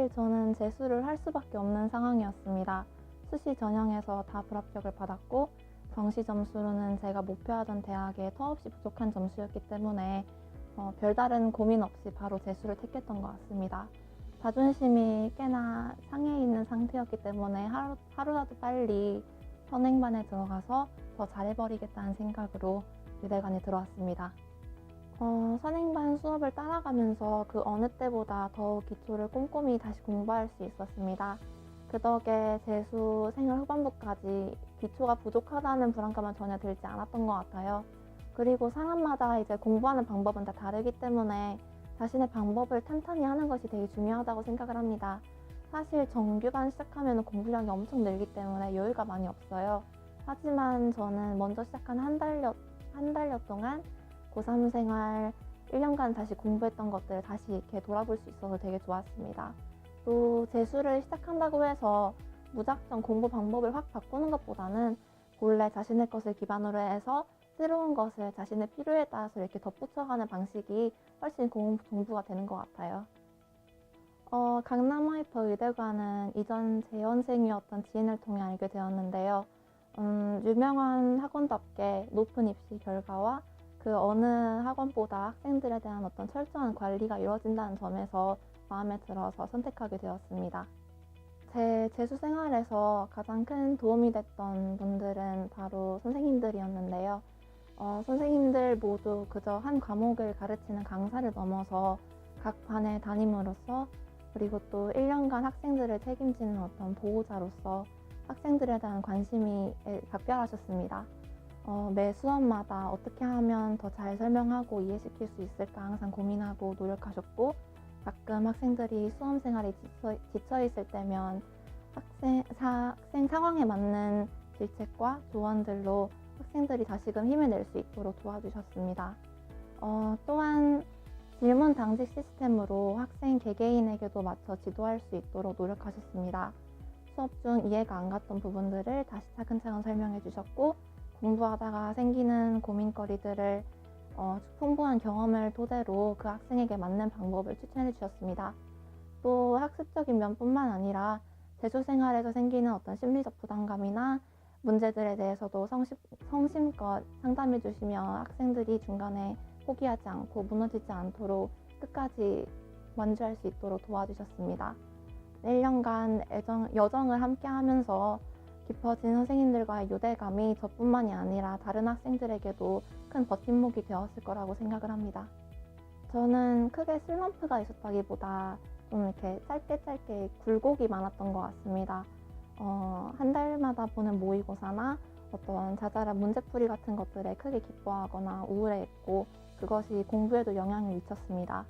사실 저는 재수를 할 수밖에 없는 상황이었습니다. 수시 전형에서 다 불합격을 받았고 정시 점수로는 제가 목표하던 대학에 터없이 부족한 점수였기 때문에 별다른 고민 없이 바로 재수를 택했던 것 같습니다. 자존심이 꽤나 상해 있는 상태였기 때문에 하루라도 빨리 선행반에 들어가서 더 잘해버리겠다는 생각으로 의대관에 들어왔습니다. 선행반 수업을 따라가면서 그 어느 때보다 더 기초를 꼼꼼히 다시 공부할 수 있었습니다. 그 덕에 재수 생활 후반부까지 기초가 부족하다는 불안감은 전혀 들지 않았던 것 같아요. 그리고 사람마다 이제 공부하는 방법은 다 다르기 때문에 자신의 방법을 탄탄히 하는 것이 되게 중요하다고 생각을 합니다. 사실 정규반 시작하면 공부량이 엄청 늘기 때문에 여유가 많이 없어요. 하지만 저는 먼저 시작한 한 달여 동안 고3 생활 1년간 다시 공부했던 것들을 다시 이렇게 돌아볼 수 있어서 되게 좋았습니다. 또 재수를 시작한다고 해서 무작정 공부 방법을 확 바꾸는 것보다는 본래 자신의 것을 기반으로 해서 새로운 것을 자신의 필요에 따라서 이렇게 덧붙여가는 방식이 훨씬 공부가 되는 것 같아요. 강남 하이퍼 의대관은 이전 재원생이었던 지인을 통해 알게 되었는데요. 유명한 학원답게 높은 입시 결과와 그 어느 학원보다 학생들에 대한 어떤 철저한 관리가 이루어진다는 점에서 마음에 들어서 선택하게 되었습니다. 제 재수 생활에서 가장 큰 도움이 됐던 분들은 바로 선생님들이었는데요. 선생님들 모두 그저 한 과목을 가르치는 강사를 넘어서 각 반의 담임으로서 그리고 또 1년간 학생들을 책임지는 어떤 보호자로서 학생들에 대한 관심이 각별하셨습니다. 매 수업마다 어떻게 하면 더 잘 설명하고 이해시킬 수 있을까 항상 고민하고 노력하셨고 가끔 학생들이 수험 생활에 지쳐 있을 때면 학생 상황에 맞는 질책과 조언들로 학생들이 다시금 힘을 낼 수 있도록 도와주셨습니다. 또한 질문 당직 시스템으로 학생 개개인에게도 맞춰 지도할 수 있도록 노력하셨습니다. 수업 중 이해가 안 갔던 부분들을 다시 차근차근 설명해 주셨고 공부하다가 생기는 고민거리들을 풍부한 경험을 토대로 그 학생에게 맞는 방법을 추천해 주셨습니다. 또 학습적인 면뿐만 아니라 재수 생활에서 생기는 어떤 심리적 부담감이나 문제들에 대해서도 성심껏 상담해 주시며 학생들이 중간에 포기하지 않고 무너지지 않도록 끝까지 완주할 수 있도록 도와주셨습니다. 1년간 여정을 함께 하면서 깊어진 선생님들과의 유대감이 저뿐만이 아니라 다른 학생들에게도 큰 버팀목이 되었을 거라고 생각을 합니다. 저는 크게 슬럼프가 있었다기보다 좀 이렇게 짧게 굴곡이 많았던 것 같습니다. 한 달마다 보는 모의고사나 어떤 자잘한 문제풀이 같은 것들에 크게 기뻐하거나 우울해했고 그것이 공부에도 영향을 미쳤습니다.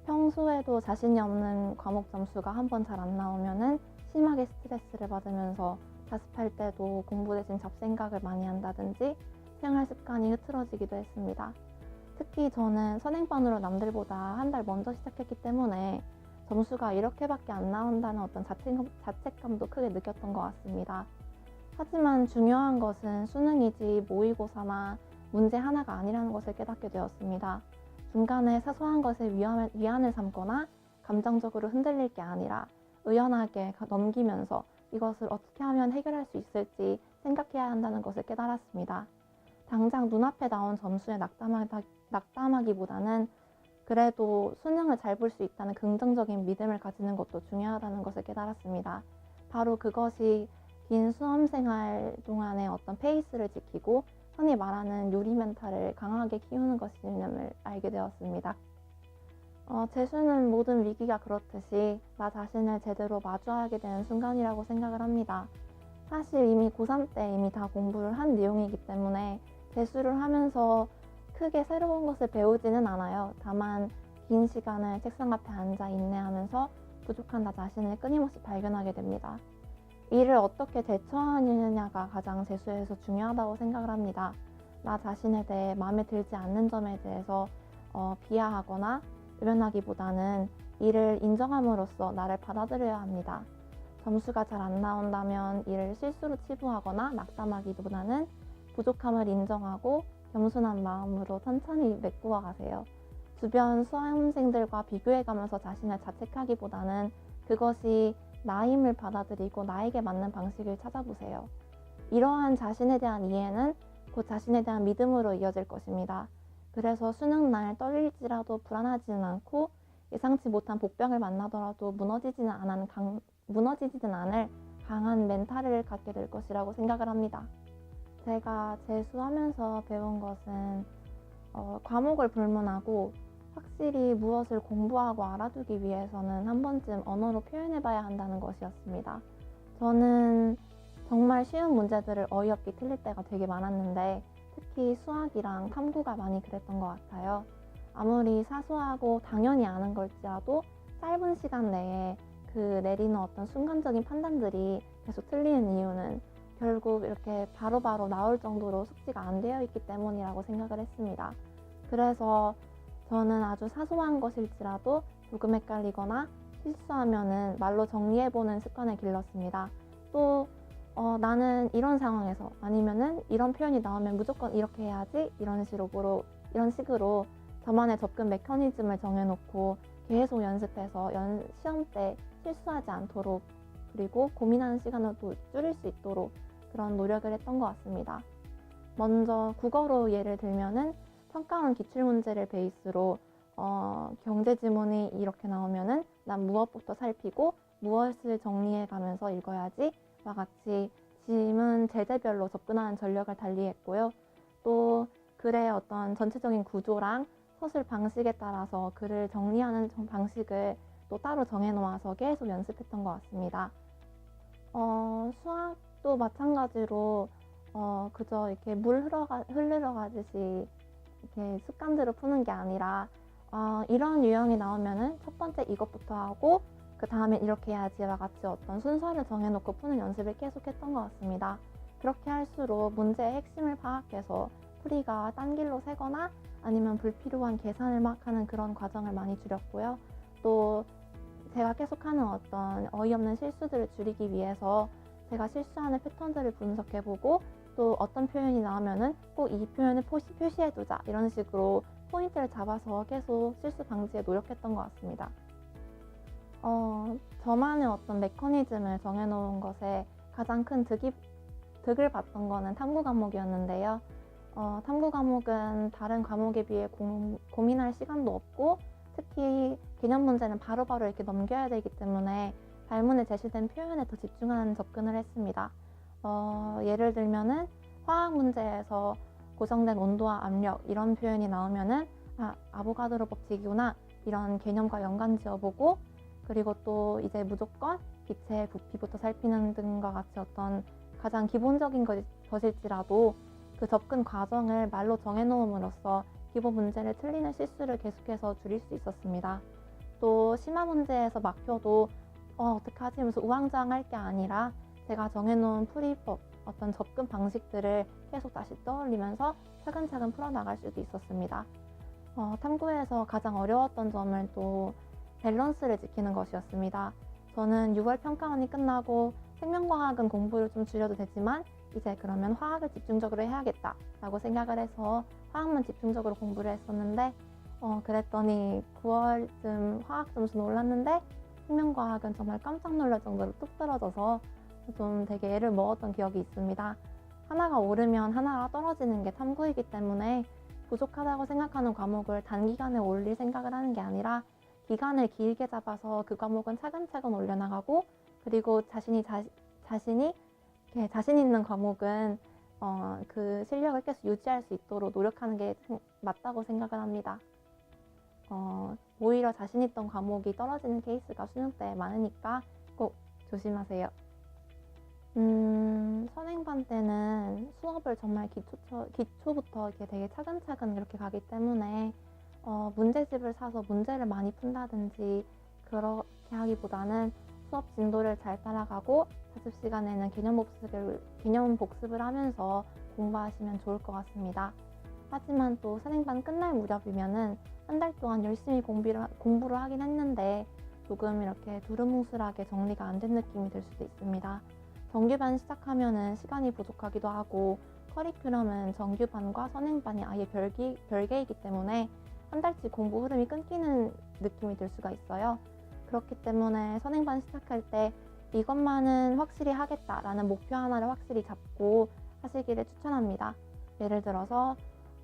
평소에도 자신이 없는 과목 점수가 한 번 잘 안 나오면은 심하게 스트레스를 받으면서 자습할 때도 공부 대신 잡생각을 많이 한다든지 생활 습관이 흐트러지기도 했습니다. 특히 저는 선행반으로 남들보다 한 달 먼저 시작했기 때문에 점수가 이렇게밖에 안 나온다는 어떤 자책감도 크게 느꼈던 것 같습니다. 하지만 중요한 것은 수능이지 모의고사나 문제 하나가 아니라는 것을 깨닫게 되었습니다. 중간에 사소한 것에 위안을 삼거나 감정적으로 흔들릴 게 아니라 의연하게 넘기면서 이것을 어떻게 하면 해결할 수 있을지 생각해야 한다는 것을 깨달았습니다. 당장 눈앞에 나온 점수에 낙담하기보다는 그래도 수능을 잘 볼 수 있다는 긍정적인 믿음을 가지는 것도 중요하다는 것을 깨달았습니다. 바로 그것이 긴 수험 생활 동안의 어떤 페이스를 지키고 흔히 말하는 요리 멘탈을 강하게 키우는 것임을 알게 되었습니다. 재수는 모든 위기가 그렇듯이 나 자신을 제대로 마주하게 되는 순간이라고 생각을 합니다. 사실 이미 고3 때 이미 다 공부를 한 내용이기 때문에 재수를 하면서 크게 새로운 것을 배우지는 않아요. 다만 긴 시간을 책상 앞에 앉아 인내하면서 부족한 나 자신을 끊임없이 발견하게 됩니다. 이를 어떻게 대처하느냐가 가장 재수에서 중요하다고 생각을 합니다. 나 자신에 대해 마음에 들지 않는 점에 대해서 비하하거나 외면하기보다는 이를 인정함으로써 나를 받아들여야 합니다. 점수가 잘 안 나온다면 이를 실수로 치부하거나 낙담하기보다는 부족함을 인정하고 겸손한 마음으로 천천히 메꾸어 가세요. 주변 수험생들과 비교해가면서 자신을 자책하기보다는 그것이 나임을 받아들이고 나에게 맞는 방식을 찾아보세요. 이러한 자신에 대한 이해는 곧 자신에 대한 믿음으로 이어질 것입니다. 그래서 수능날 떨릴지라도 불안하지는 않고 예상치 못한 복병을 만나더라도 무너지지는 않을 강한 멘탈을 갖게 될 것이라고 생각을 합니다. 제가 재수하면서 배운 것은 과목을 불문하고 확실히 무엇을 공부하고 알아두기 위해서는 한 번쯤 언어로 표현해봐야 한다는 것이었습니다. 저는 정말 쉬운 문제들을 어이없게 틀릴 때가 되게 많았는데 특히 수학이랑 탐구가 많이 그랬던 것 같아요. 아무리 사소하고 당연히 아는 걸지라도 짧은 시간 내에 그 내리는 어떤 순간적인 판단들이 계속 틀리는 이유는 결국 이렇게 바로바로 나올 정도로 숙지가 안 되어 있기 때문이라고 생각을 했습니다. 그래서 저는 아주 사소한 것일지라도 조금 헷갈리거나 실수하면은 말로 정리해보는 습관을 길렀습니다. 또 나는 이런 상황에서 아니면은 이런 표현이 나오면 무조건 이렇게 해야지 이런 식으로 저만의 접근 메커니즘을 정해놓고 계속 연습해서 시험 때 실수하지 않도록 그리고 고민하는 시간을 또 줄일 수 있도록 그런 노력을 했던 것 같습니다. 먼저 국어로 예를 들면은 평가원 기출문제를 베이스로 경제 지문이 이렇게 나오면은 난 무엇부터 살피고 무엇을 정리해 가면서 읽어야지 와 같이 지문 제재별로 접근하는 전략을 달리했고요. 또 글의 어떤 전체적인 구조랑 서술 방식에 따라서 글을 정리하는 방식을 또 따로 정해놓아서 계속 연습했던 것 같습니다. 수학도 마찬가지로 그저 이렇게 물 흘러가듯이 이렇게 습관대로 푸는 게 아니라 이런 유형이 나오면은 첫 번째 이것부터 하고 그 다음에 이렇게 해야지와 같이 어떤 순서를 정해놓고 푸는 연습을 계속했던 것 같습니다. 그렇게 할수록 문제의 핵심을 파악해서 풀이가 딴 길로 새거나 아니면 불필요한 계산을 막 하는 그런 과정을 많이 줄였고요. 또 제가 계속하는 어떤 어이없는 실수들을 줄이기 위해서 제가 실수하는 패턴들을 분석해보고 또 어떤 표현이 나오면은 꼭 이 표현을 표시해두자 이런 식으로 포인트를 잡아서 계속 실수 방지에 노력했던 것 같습니다. 저만의 어떤 메커니즘을 정해놓은 것에 가장 큰 득을 봤던 거는 탐구 과목이었는데요. 탐구 과목은 다른 과목에 비해 고민할 시간도 없고 특히 개념 문제는 바로바로 이렇게 넘겨야 되기 때문에 발문에 제시된 표현에 더 집중하는 접근을 했습니다. 예를 들면은 화학 문제에서 고정된 온도와 압력 이런 표현이 나오면은 아보가드로 법칙이구나 이런 개념과 연관 지어보고 그리고 또 이제 무조건 기체의 부피부터 살피는 등과 같이 어떤 가장 기본적인 것일지라도 그 접근 과정을 말로 정해놓음으로써 기본 문제를 틀리는 실수를 계속해서 줄일 수 있었습니다. 또 심화 문제에서 막혀도 어떡하지 하면서 우왕좌왕할 게 아니라 제가 정해놓은 풀이법, 어떤 접근 방식들을 계속 다시 떠올리면서 차근차근 풀어나갈 수도 있었습니다. 탐구에서 가장 어려웠던 점은 또 밸런스를 지키는 것이었습니다. 저는 6월 평가원이 끝나고 생명과학은 공부를 좀 줄여도 되지만 이제 그러면 화학을 집중적으로 해야겠다 라고 생각을 해서 화학만 집중적으로 공부를 했었는데 그랬더니 9월쯤 화학 점수는 올랐는데 생명과학은 정말 깜짝 놀랄 정도로 뚝 떨어져서 좀 되게 애를 먹었던 기억이 있습니다. 하나가 오르면 하나가 떨어지는 게 탐구이기 때문에 부족하다고 생각하는 과목을 단기간에 올릴 생각을 하는 게 아니라 기간을 길게 잡아서 그 과목은 차근차근 올려나가고 그리고 자신이 자신 있는 과목은 그 실력을 계속 유지할 수 있도록 노력하는 게 맞다고 생각을 합니다. 오히려 자신 있던 과목이 떨어지는 케이스가 수능 때 많으니까 꼭 조심하세요. 선행반 때는 수업을 정말 기초부터 이렇게 되게 차근차근 이렇게 가기 때문에 문제집을 사서 문제를 많이 푼다든지 그렇게 하기보다는 수업 진도를 잘 따라가고 자습 시간에는 개념 복습을 하면서 공부하시면 좋을 것 같습니다. 하지만 또 선행반 끝날 무렵이면은 한 달 동안 열심히 공부를 하긴 했는데 조금 이렇게 두루뭉술하게 정리가 안 된 느낌이 들 수도 있습니다. 정규반 시작하면은 시간이 부족하기도 하고 커리큘럼은 정규반과 선행반이 아예 별개이기 때문에 한 달치 공부 흐름이 끊기는 느낌이 들 수가 있어요. 그렇기 때문에 선행반 시작할 때 이것만은 확실히 하겠다라는 목표 하나를 확실히 잡고 하시기를 추천합니다. 예를 들어서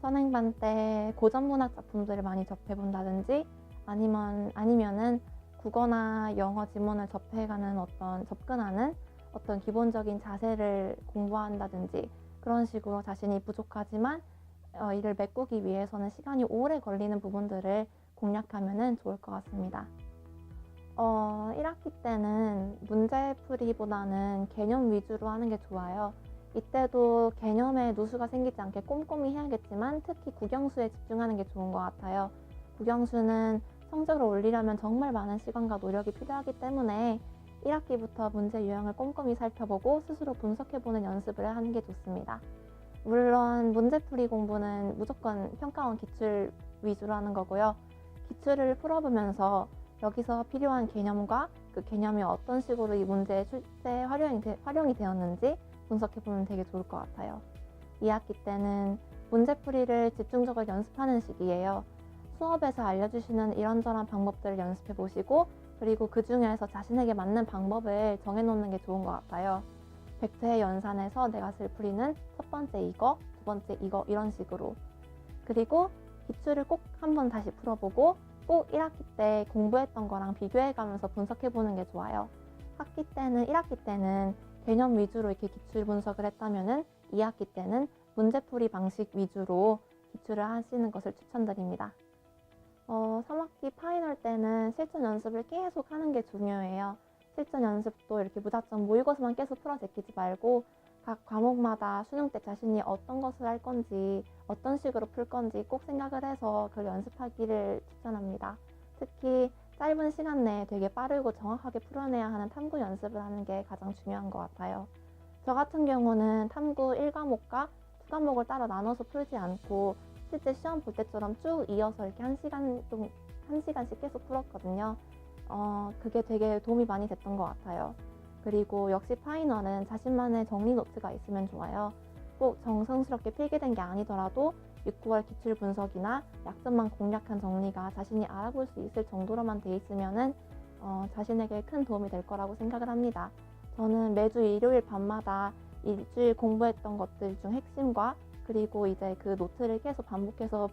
선행반 때 고전 문학 작품들을 많이 접해본다든지 아니면은 국어나 영어 지문을 접근하는 어떤 기본적인 자세를 공부한다든지 그런 식으로 자신이 부족하지만 이를 메꾸기 위해서는 시간이 오래 걸리는 부분들을 공략하면 좋을 것 같습니다. 1학기 때는 문제풀이보다는 개념 위주로 하는 게 좋아요. 이때도 개념에 누수가 생기지 않게 꼼꼼히 해야겠지만 특히 국영수에 집중하는 게 좋은 것 같아요. 국영수는 성적을 올리려면 정말 많은 시간과 노력이 필요하기 때문에 1학기부터 문제 유형을 꼼꼼히 살펴보고 스스로 분석해보는 연습을 하는 게 좋습니다. 물론 문제풀이 공부는 무조건 평가원 기출 위주로 하는 거고요. 기출을 풀어보면서 여기서 필요한 개념과 그 개념이 어떤 식으로 이 문제의 출제 활용이 되었는지 분석해보면 되게 좋을 것 같아요. 2학기 때는 문제풀이를 집중적으로 연습하는 시기예요. 수업에서 알려주시는 이런저런 방법들을 연습해보시고 그리고 그 중에서 자신에게 맞는 방법을 정해놓는 게 좋은 것 같아요. 벡터의 연산에서 내가 쓸 풀이는 첫 번째 이거, 두 번째 이거 이런 식으로. 그리고 기출을 꼭 한번 다시 풀어보고 꼭 1학기 때 공부했던 거랑 비교해가면서 분석해보는 게 좋아요. 1학기 때는 개념 위주로 이렇게 기출 분석을 했다면은 2학기 때는 문제풀이 방식 위주로 기출을 하시는 것을 추천드립니다. 3학기 파이널 때는 실전 연습을 계속 하는 게 중요해요. 실전 연습도 이렇게 무작정 모의고사만 계속 풀어 제끼지 말고 각 과목마다 수능 때 자신이 어떤 것을 할 건지 어떤 식으로 풀 건지 꼭 생각을 해서 그걸 연습하기를 추천합니다. 특히 짧은 시간 내에 되게 빠르고 정확하게 풀어내야 하는 탐구 연습을 하는 게 가장 중요한 것 같아요. 저 같은 경우는 탐구 1과목과 2과목을 따로 나눠서 풀지 않고 실제 시험 볼 때처럼 쭉 이어서 이렇게 한 시간씩 계속 풀었거든요. 그게 되게 도움이 많이 됐던 것 같아요. 그리고 역시 파이널은 자신만의 정리 노트가 있으면 좋아요. 꼭 정성스럽게 필기된 게 아니더라도 6, 9월 기출 분석이나 약점만 공략한 정리가 자신이 알아볼 수 있을 정도로만 돼 있으면은 자신에게 큰 도움이 될 거라고 생각을 합니다. 저는 매주 일요일 밤마다 일주일 공부했던 것들 중 핵심과 그리고 이제 그 노트를 계속 반복해서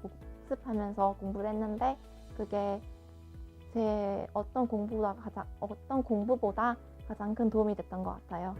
복습하면서 공부를 했는데 그게 제 어떤 공부보다 가장 큰 도움이 됐던 것 같아요.